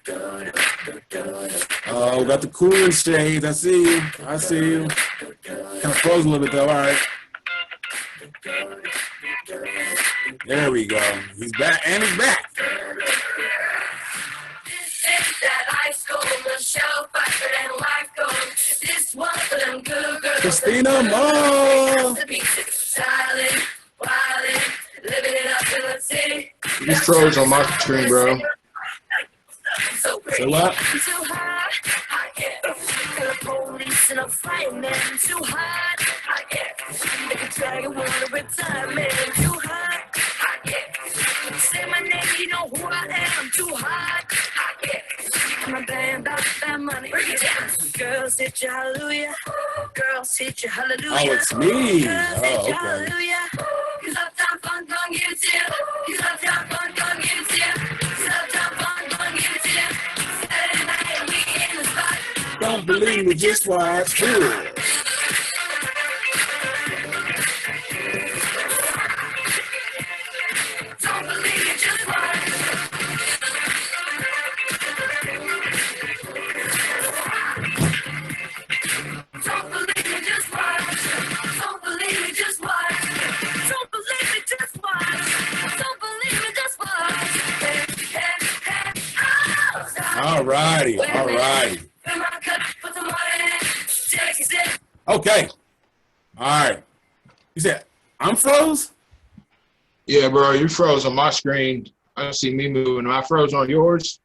Oh, got the cooling shades. I see you. I see you. Kind of froze a little bit though. All right. There we go. He's back and he's back. Christina Moore. You froze on my screen, bro. So what? Say my name, you know who I am. Too hot. My band about that money. Girls hit you, hallelujah. Girls hit you, hallelujah. Oh, it's me. Girls Oh, hit you, okay. hallelujah. Cause uptown fun, gon' give it to you. Cause uptown fun, gon' give it to you. Cause uptown fun, gon' give it to you. Saturday night, we in the spot. Don't believe me, just watch. Good. Don't believe it, just watch. Don't believe it, just watch. Don't believe it, just watch. Don't believe it, just watch. Don't believe it, just watch. All righty. All righty. Okay. All right. You said, I'm froze? Yeah, bro, you froze on my screen. I don't see me moving. Am I froze on yours?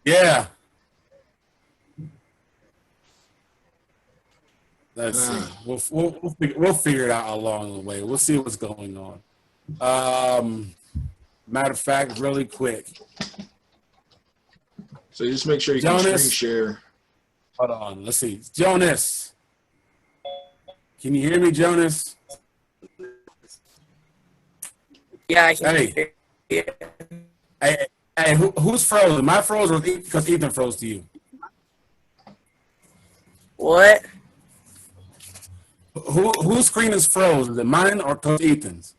Yeah. Let's see. We'll figure it out along the way. We'll see what's going on. Matter of fact, really quick. So just make sure you can Jonas. screen share. Hold on. Let's see. Jonas. Can you hear me, Jonas? Yeah, I can Hey. hear you. Hey, who's frozen? Am I froze or because Ethan froze to you? What? Whose screen is froze? Is it mine or Coach Ethan's?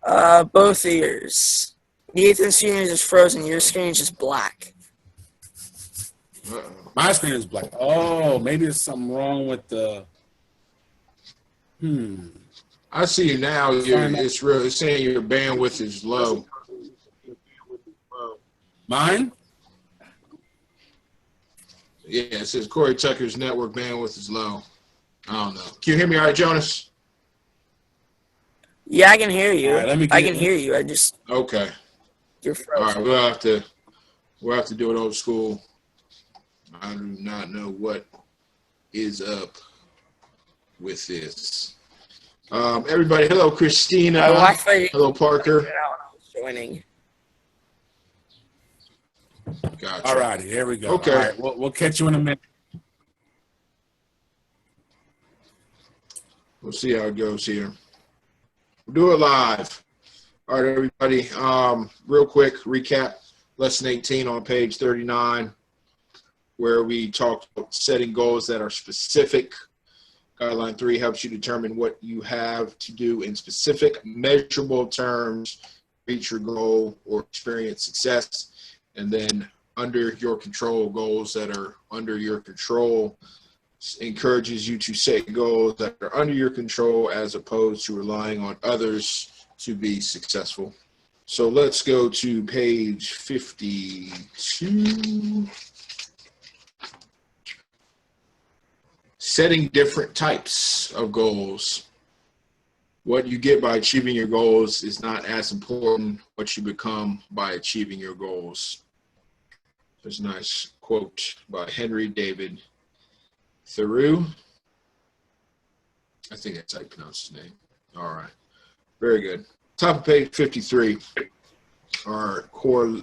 Both of yours. Ethan's screen is just frozen. Your screen is just black. My screen is black. Oh, maybe there's something wrong with the. I see you now. It's saying your bandwidth is low. Mine? Yeah, it says Corey Tucker's network bandwidth is low. I don't know. Can you hear me all right, Jonas? Yeah, I can hear you. All right, I can hear you. I just Okay. you're All frozen. right, we'll have to do it old school. I do not know what is up with this. Everybody, hello, Christina. My Wi-Fi. Hello, Parker. Joining. Gotcha. All righty, here we go. Okay. All right, we'll catch you in a minute. We'll see how it goes here. We'll do it live. All right, everybody. Real quick recap. Lesson 18 on page 39, where we talked about setting goals that are specific. Guideline 3 helps you determine what you have to do in specific, measurable terms to reach your goal or experience success. And then under your control, goals that are under your control encourages you to set goals that are under your control as opposed to relying on others to be successful. So let's go to page 52. Setting different types of goals. What you get by achieving your goals is not as important what you become by achieving your goals. There's a nice quote by Henry David Thoreau. I think that's how you pronounce his name. All right. Very good. Top of page 53. Our core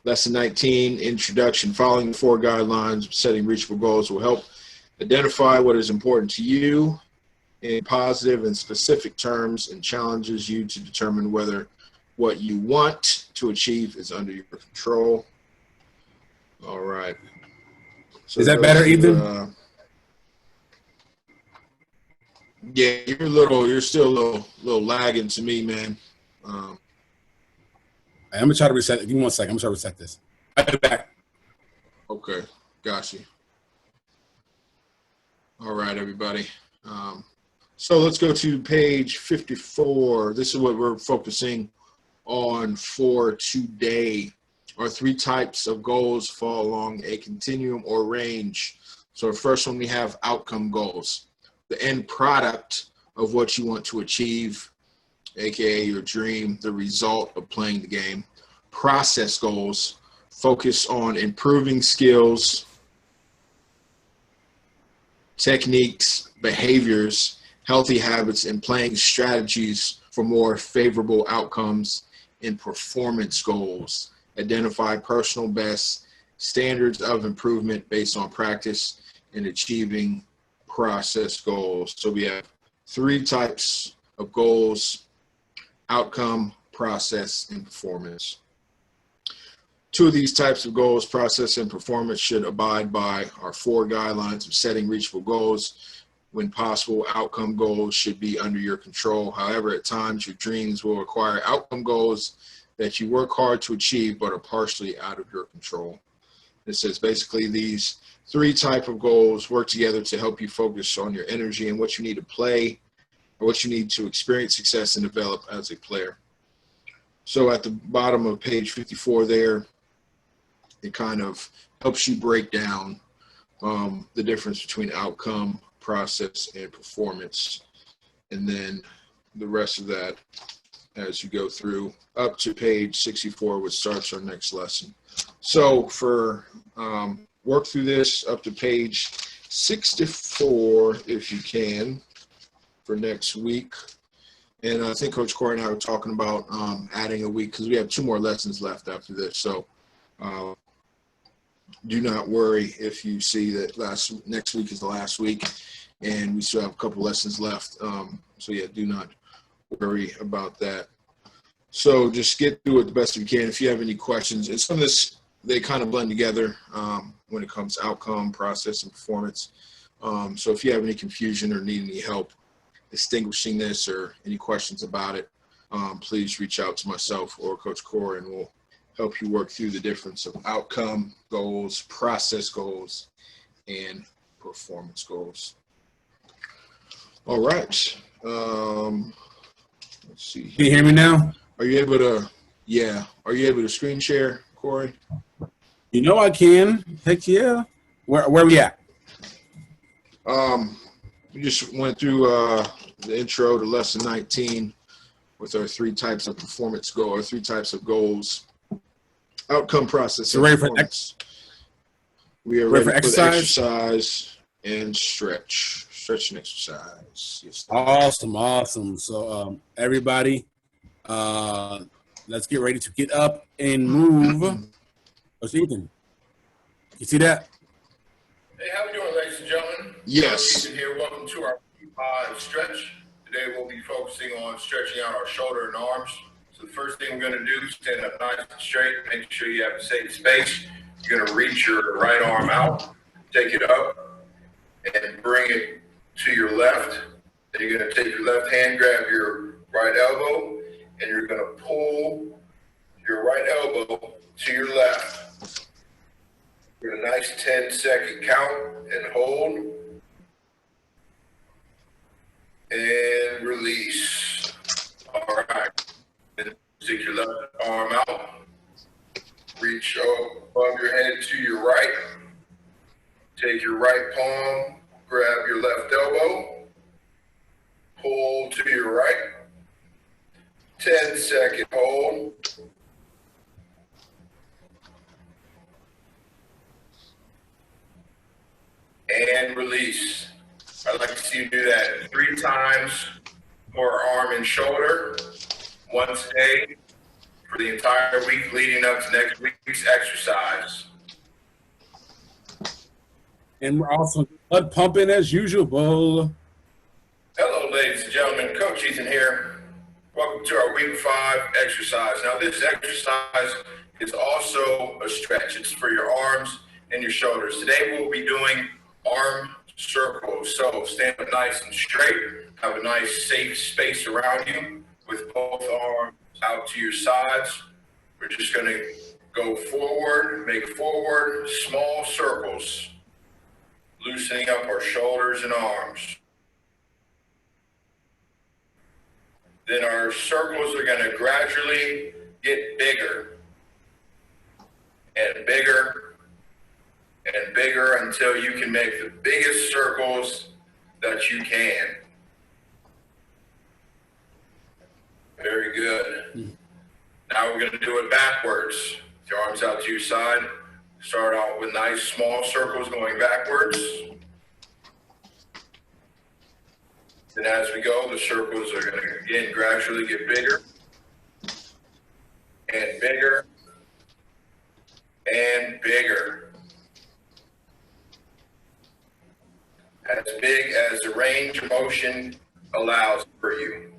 lesson 19, introduction. Following the 4 guidelines of setting reachable goals will help identify what is important to you in positive and specific terms and challenges you to determine whether what you want to achieve is under your control. All right. So Is that better, Ethan? Yeah, you're still a little lagging to me, man. I'm gonna try to reset. Give me 1 second. I'm gonna try to reset this. I'll be back. Okay, got you. All right, everybody. So let's go to page 54. This is what we're focusing on for today. Our 3 types of goals fall along a continuum or range. So first one, we have outcome goals, the end product of what you want to achieve, aka your dream, the result of playing the game. Process goals focus on improving skills, techniques, behaviors, healthy habits, and playing strategies for more favorable outcomes. In performance goals, identify personal best, standards of improvement based on practice, and achieving process goals. So we have 3 types of goals: outcome, process, and performance. 2 of these types of goals, process and performance, should abide by our 4 guidelines of setting reachable goals. When possible, outcome goals should be under your control. However, at times, your dreams will require outcome goals that you work hard to achieve but are partially out of your control. It says basically these 3 types of goals work together to help you focus on your energy and what you need to play, or what you need to experience success and develop as a player. So at the bottom of page 54 there, it kind of helps you break down the difference between outcome, process, and performance. And then the rest of that as you go through up to page 64, which starts our next lesson. So for work through this up to page 64, if you can, for next week. And I think Coach Corey and I were talking about adding a week because we have 2 more lessons left after this. So do not worry if you see that next week is the last week and we still have a couple lessons left. So yeah, do not worry about that. So just get through it the best you can. If you have any questions, and some of this, they kind of blend together when it comes to outcome, process, and performance. So if you have any confusion or need any help distinguishing this or any questions about it, please reach out to myself or Coach Corey, and we'll help you work through the difference of outcome goals, process goals, and performance goals. All right. Let's see. Can you hear me now? Are you able to? Yeah. Are you able to screen share, Corey? You know I can. Heck yeah. Where we at? We just went through the intro to lesson 19 with our 3 types of performance goal, or 3 types of goals. Outcome, process, and performance. We are ready for exercise and stretch. Stretch and exercise. Yes. Awesome. So everybody, let's get ready to get up and move. What's Ethan? You see that? Hey, how we doing, ladies and gentlemen? Yes. Ethan here. Welcome to our stretch. Today we'll be focusing on stretching out our shoulder and arms. So the first thing we're going to do is stand up nice and straight. Make sure you have a safe space. You're going to reach your right arm out, take it up, and bring it to your left. Then you're going to take your left hand, grab your right elbow, and you're going to pull your right elbow to your left. Get a nice 10-second count and hold. And release. All right. Then stick your left arm out. Reach above your head to your right. Take your right palm, grab your left elbow, pull to your right. 10-second hold. And release. I'd like to see you do that 3 times for arm and shoulder, once a day for the entire week leading up to next week's exercise. And we're also blood pumping as usual. Hello, ladies and gentlemen. Coach Ethan here. Welcome to our week 5 exercise. Now, this exercise is also a stretch. It's for your arms and your shoulders. Today, we'll be doing arm circles. So stand up nice and straight. Have a nice safe space around you with both arms out to your sides. We're just going to go forward, make forward, small circles, loosening up our shoulders and arms. Then our circles are going to gradually get bigger and bigger and bigger until you can make the biggest circles that you can. Very good. Now we're going to do it backwards. Your arms out to your side. Start out with nice small circles going backwards. Then as we go, the circles are going to again gradually get bigger and bigger and bigger. As big as the range of motion allows for you.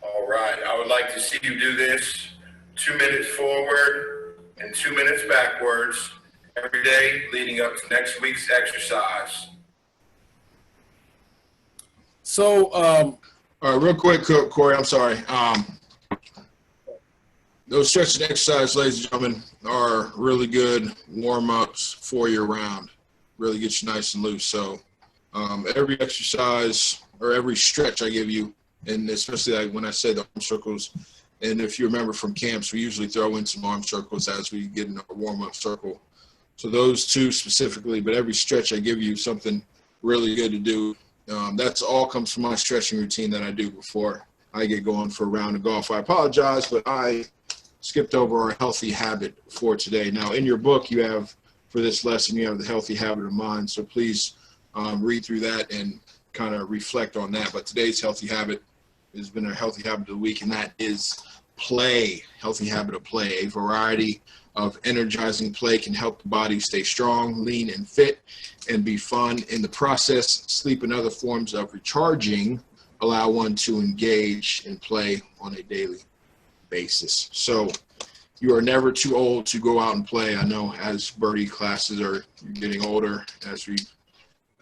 All right, I would like to see you do this 2 minutes forward and 2 minutes backwards every day leading up to next week's exercise. So, All right, real quick, Corey, I'm sorry. Those stretch and exercise, ladies and gentlemen, are really good warm-ups for your round. Really get you nice and loose. So every exercise or every stretch I give you, and especially like when I say the arm circles, and if you remember from camps, we usually throw in some arm circles as we get in our warm-up circle. So those two specifically, but every stretch I give you something really good to do. That's all comes from my stretching routine that I do before I get going for a round of golf. I apologize, but I skipped over our healthy habit for today. Now, in your book, you have, for this lesson, you have the healthy habit of mind. So please read through that and kind of reflect on that. But today's healthy habit has been a healthy habit of the week, and that is play. Healthy habit of play. A variety of energizing play can help the body stay strong, lean, and fit, and be fun in the process. Sleep and other forms of recharging allow one to engage in play on a daily basis. So you are never too old to go out and play. I know as Birdie classes are getting older, as we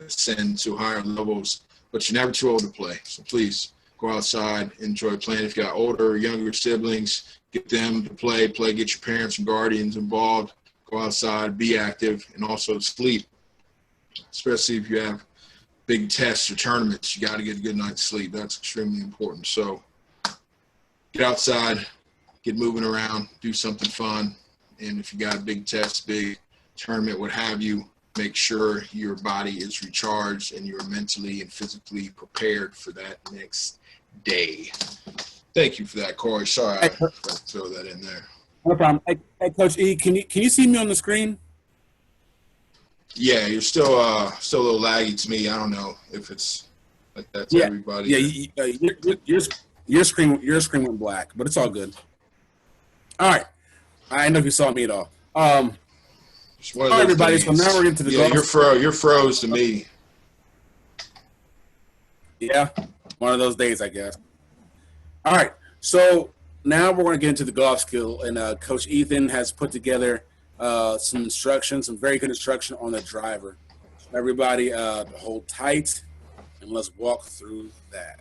ascend to higher levels, but you're never too old to play. So please go outside, enjoy playing. If you got older or younger siblings, get them to play, get your parents and guardians involved, go outside, be active, and also sleep. Especially if you have big tests or tournaments, you got to get a good night's sleep. That's extremely important. So get outside, get moving around, do something fun. And if you got a big test, big tournament, what have you, make sure your body is recharged and you're mentally and physically prepared for that next day. Thank you for that, Corey. Sorry, I forgot to throw that in there. no problem. Hey, Coach E, can you see me on the screen? Yeah, you're still a little laggy to me. I don't know if it's like that to everybody. Yeah, your screen went black, but it's all good. All right, I didn't know if you saw me at all. All right, everybody. So now we're into the golf. You're froze to me. Yeah, one of those days, I guess. All right, so now we're going to get into the golf skill, and Coach Ethan has put together some instruction, some very good instruction on the driver. So everybody, hold tight, and let's walk through that.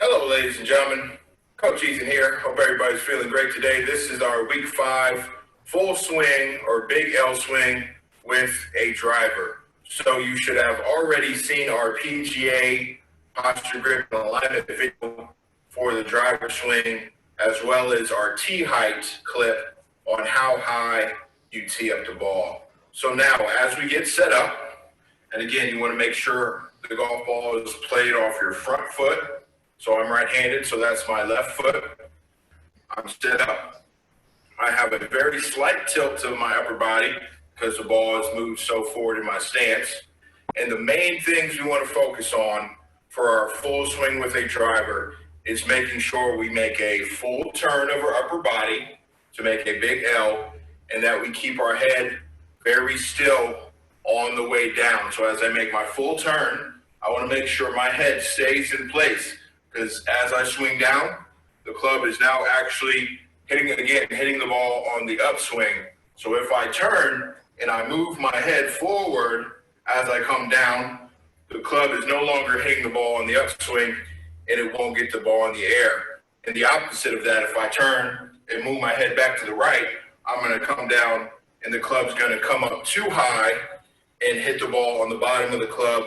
Hello, ladies and gentlemen. Coach Ethan here. Hope everybody's feeling great today. This is our week 5 full swing or big L swing with a driver. So you should have already seen our PGA posture grip and alignment video for the driver swing, as well as our tee height clip on how high you tee up the ball. So now as we get set up, and again, you want to make sure the golf ball is played off your front foot. So I'm right-handed, so that's my left foot. I'm set up. I have a very slight tilt to my upper body because the ball has moved so forward in my stance. And the main things we want to focus on for our full swing with a driver is making sure we make a full turn of our upper body to make a big L, and that we keep our head very still on the way down. So as I make my full turn, I want to make sure my head stays in place, because as I swing down, the club is now actually hitting the ball on the upswing. So if I turn and I move my head forward as I come down, the club is no longer hitting the ball on the upswing, and it won't get the ball in the air. And the opposite of that, if I turn and move my head back to the right, I'm going to come down, and the club's going to come up too high and hit the ball on the bottom of the club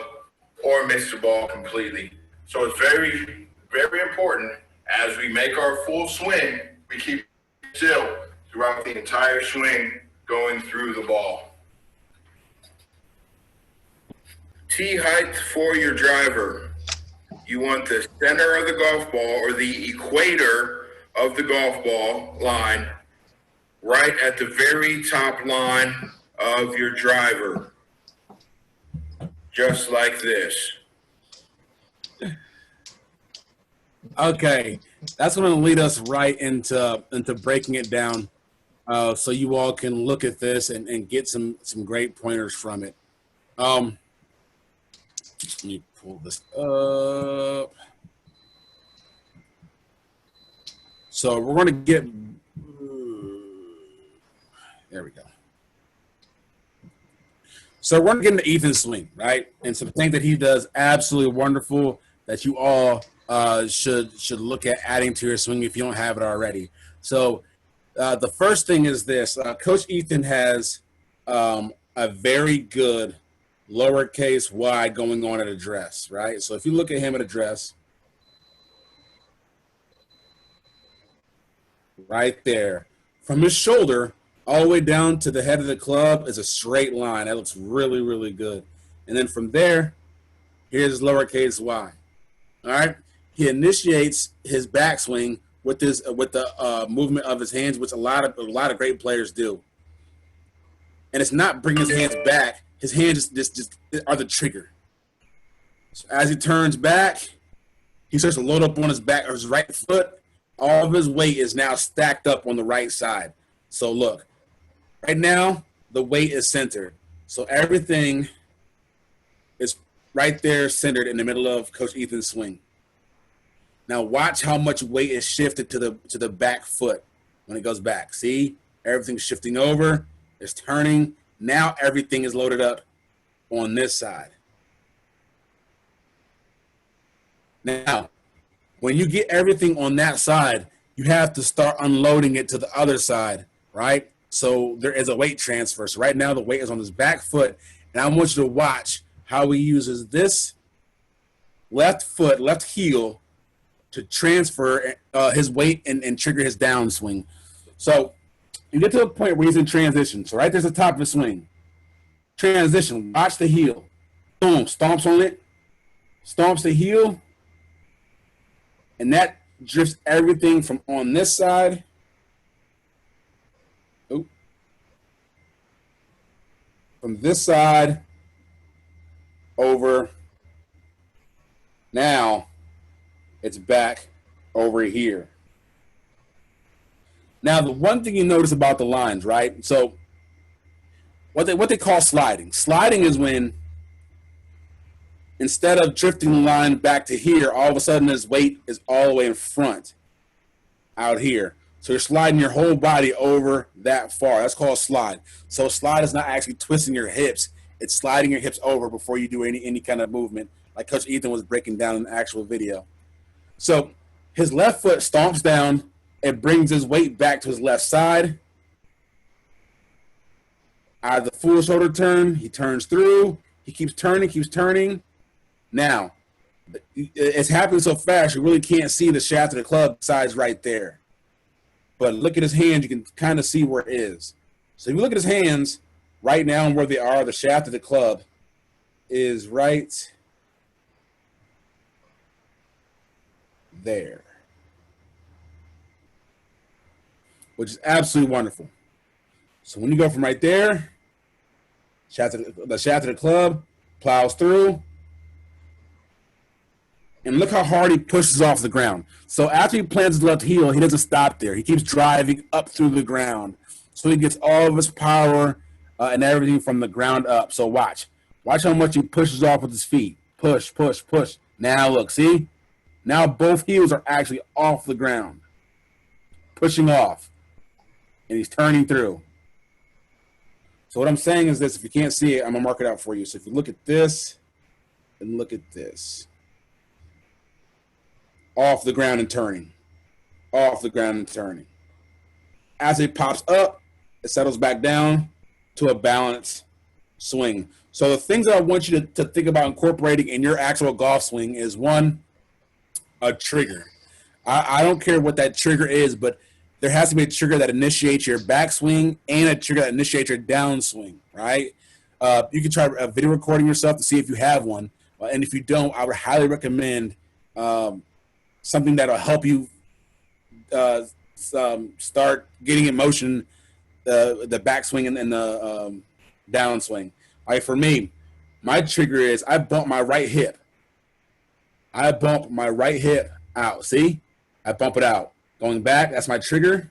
or miss the ball completely. So it's very, very important as we make our full swing, we keep still throughout the entire swing going through the ball. Tee height for your driver. You want the center of the golf ball or the equator of the golf ball line right at the very top line of your driver. Just like this. Okay, that's going to lead us right into breaking it down, so you all can look at this and get some great pointers from it. Let me pull this up. So we're going to get. There we go. So we're going to get into Ethan's swing, right? And some things that he does absolutely wonderful that you all should look at adding to your swing if you don't have it already. So the first thing is this. Coach Ethan has a very good lowercase y going on at address, right? So if you look at him at address, right there, from his shoulder all the way down to the head of the club is a straight line. That looks really, really good. And then from there, here's lowercase y. All right? He initiates his backswing with the movement of his hands, which a lot of great players do. And it's not bringing his hands back. His hands just are the trigger. So as he turns back, he starts to load up on his back or his right foot. All of his weight is now stacked up on the right side. So look, right now the weight is centered. So everything is right there centered in the middle of Coach Ethan's swing. Now watch how much weight is shifted to the back foot when it goes back. See, everything's shifting over. It's turning. Now everything is loaded up on this side. Now, when you get everything on that side, you have to start unloading it to the other side, right? So there is a weight transfer. So right now the weight is on his back foot. And I want you to watch how he uses this left foot, left heel, to transfer his weight and trigger his downswing. So you get to a point where he's in transition. So right there's the top of his swing. Transition, watch the heel. Boom, stomps on it, stomps the heel, and that drifts everything from on this side. Oop. From this side over. Now it's back over here. Now, the one thing you notice about the lines, right? So what they call sliding. Sliding is when instead of drifting the line back to here, all of a sudden his weight is all the way in front out here. So you're sliding your whole body over that far. That's called slide. So slide is not actually twisting your hips. It's sliding your hips over before you do any kind of movement, like Coach Ethan was breaking down in the actual video. So his left foot stomps down. It brings his weight back to his left side. Out of the full shoulder turn, he turns through. He keeps turning. Now, it's happening so fast, you really can't see the shaft of the club sides right there. But look at his hands, you can kind of see where it is. So if you look at his hands right now and where they are, the shaft of the club is right there, which is absolutely wonderful. So when you go from right there, the shaft of the club plows through, and look how hard he pushes off the ground. So after he plants his left heel, he doesn't stop there. He keeps driving up through the ground. So he gets all of his power and everything from the ground up. So watch how much he pushes off with his feet. Push. Now look, see? Now both heels are actually off the ground, pushing off. and he's turning through. So what I'm saying is this: if you can't see it, I'm gonna mark it out for you. So if you look at this and look at this, off the ground and turning, off the ground and turning. As it pops up, it settles back down to a balanced swing. So the things that I want you to think about incorporating in your actual golf swing is, one, a trigger. I don't care what that trigger is, but there has to be a trigger that initiates your backswing and a trigger that initiates your downswing, right? You can try video recording yourself to see if you have one. And if you don't, I would highly recommend something that'll help you start getting in motion the backswing and the downswing. All right, for me, my trigger is I bump my right hip. I bump my right hip out. See? I bump it out. Going back, that's my trigger.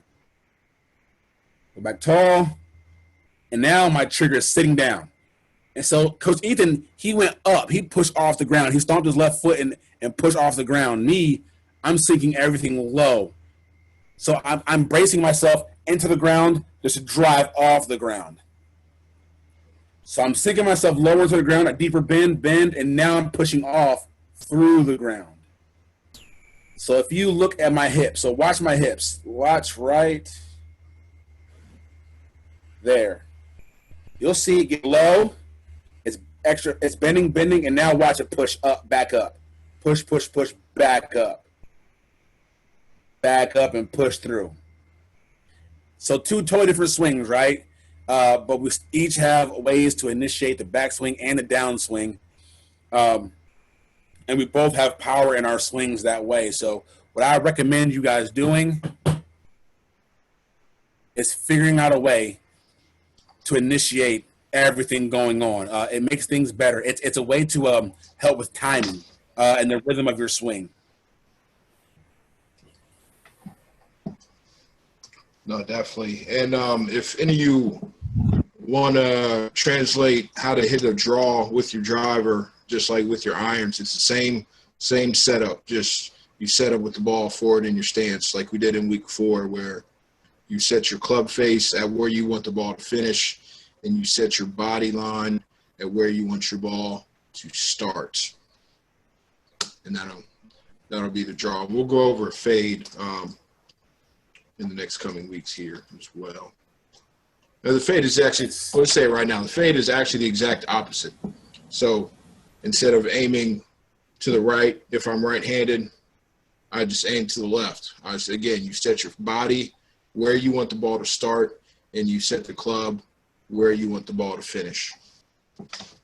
Go back tall. And now my trigger is sitting down. And so Coach Ethan, he went up. He pushed off the ground. He stomped his left foot and pushed off the ground. Me, I'm sinking everything low. So I'm bracing myself into the ground just to drive off the ground. So I'm sinking myself lower to the ground, a deeper bend, and now I'm pushing off through the ground. So if you look at my hips, so watch my hips. Watch right there. You'll see it get low. It's extra. It's bending, and now watch it push up, back up. Push, back up. Back up and push through. So two totally different swings, right? But we each have ways to initiate the backswing and the downswing. And we both have power in our swings that way. So what I recommend you guys doing is figuring out a way to initiate everything going on. It makes things better. It's a way to help with timing and the rhythm of your swing. No, definitely. And if any of you want to translate how to hit a draw with your driver, just like with your irons, it's the same setup. Just you set up with the ball forward in your stance, like we did in week 4, where you set your club face at where you want the ball to finish, and you set your body line at where you want your ball to start. And that'll be the draw. We'll go over a fade in the next coming weeks here as well. Now the fade is actually, let's say it right now, the fade is actually the exact opposite. So instead of aiming to the right, if I'm right-handed, I just aim to the left. Again, you set your body where you want the ball to start, and you set the club where you want the ball to finish.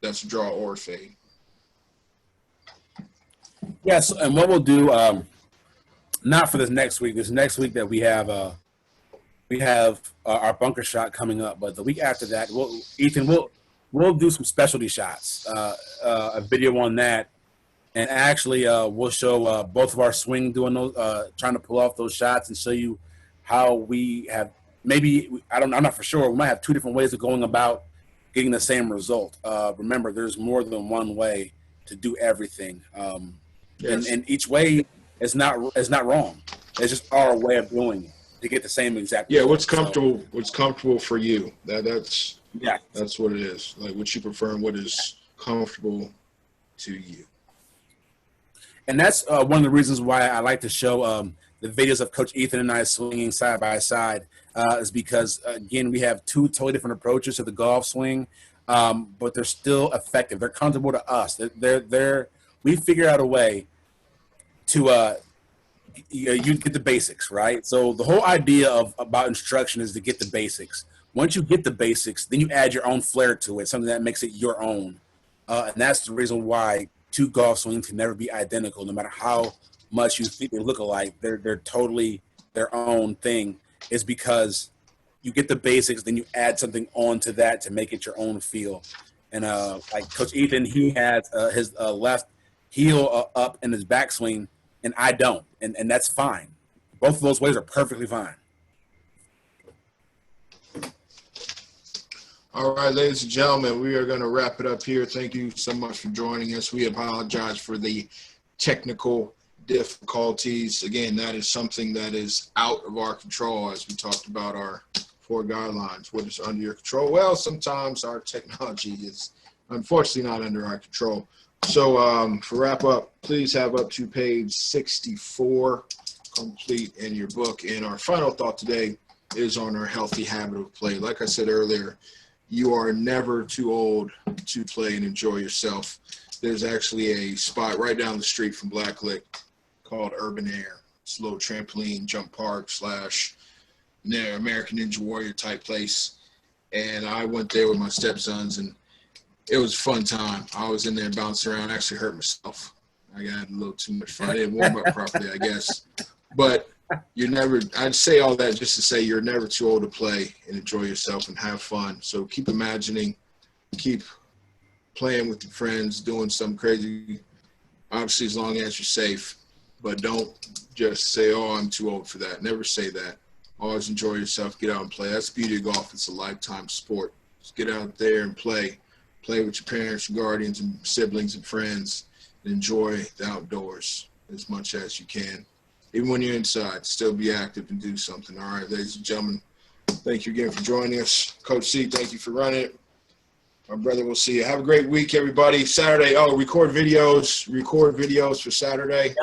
That's a draw or fade. Yes, and what we'll do, not for this next week. This next week that we have our bunker shot coming up, but the week after that, we'll do some specialty shots, a video on that, and actually we'll show both of our swing doing those, trying to pull off those shots, and show you how we have I'm not for sure. We might have 2 different ways of going about getting the same result. Remember, there's more than one way to do everything, Yes. and each way is not wrong. It's just our way of doing it to get the same exact. Yeah, result. what's comfortable for you? That's what it is. Like what you prefer and what is comfortable to you. And that's one of the reasons why I like to show the videos of Coach Ethan and I swinging side by side, is because, again, we have 2 totally different approaches to the golf swing, but they're still effective. They're comfortable to us. We figure out a way to you get the basics, right? So the whole idea about instruction is to get the basics. Once you get the basics, then you add your own flair to it, something that makes it your own. And that's the reason why 2 golf swings can never be identical, no matter how much you think they look alike. They're totally their own thing. Is because you get the basics, then you add something onto that to make it your own feel. And like Coach Ethan, he has his left heel up in his backswing, and I don't, and that's fine. Both of those ways are perfectly fine. All right, ladies and gentlemen, we are going to wrap it up here. Thank you so much for joining us. We apologize for the technical difficulties. Again, that is something that is out of our control, as we talked about our poor guidelines. What is under your control? Well, sometimes our technology is unfortunately not under our control. So for wrap up, please have up to page 64 complete in your book. And our final thought today is on our healthy habit of play. Like I said earlier, you are never too old to play and enjoy yourself. There's actually a spot right down the street from Blacklick called Urban Air. It's a little trampoline jump park / American Ninja Warrior type place. And I went there with my stepsons, and it was a fun time. I was in there bouncing around, actually hurt myself. I got a little too much fun. I didn't warm up properly, I guess. But I'd say all that just to say you're never too old to play and enjoy yourself and have fun. So keep imagining, keep playing with your friends, doing something crazy, obviously as long as you're safe. But don't just say, oh, I'm too old for that. Never say that. Always enjoy yourself. Get out and play. That's the beauty of golf. It's a lifetime sport. Just get out there and play. Play with your parents, your guardians, and siblings and friends. And enjoy the outdoors as much as you can. Even when you're inside, still be active and do something. All right, ladies and gentlemen, thank you again for joining us. Coach C, thank you for running it. My brother, we'll see you. Have a great week, everybody. Saturday, record videos for Saturday.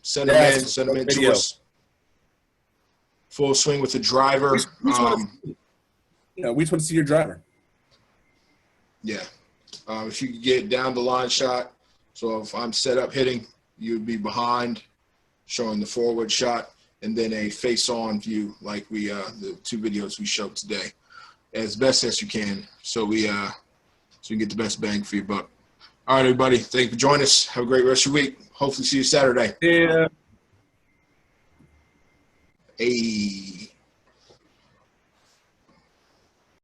Send them in to us. Full swing with the driver. We just want to see your driver. Yeah. If you could get down the line shot, so if I'm set up hitting, you would be behind, showing the forward shot, and then a face-on view like the two videos we showed today, as best as you can, so you can get the best bang for your buck. All right, everybody. Thank you for joining us. Have a great rest of your week. Hopefully see you Saturday. Yeah. Hey.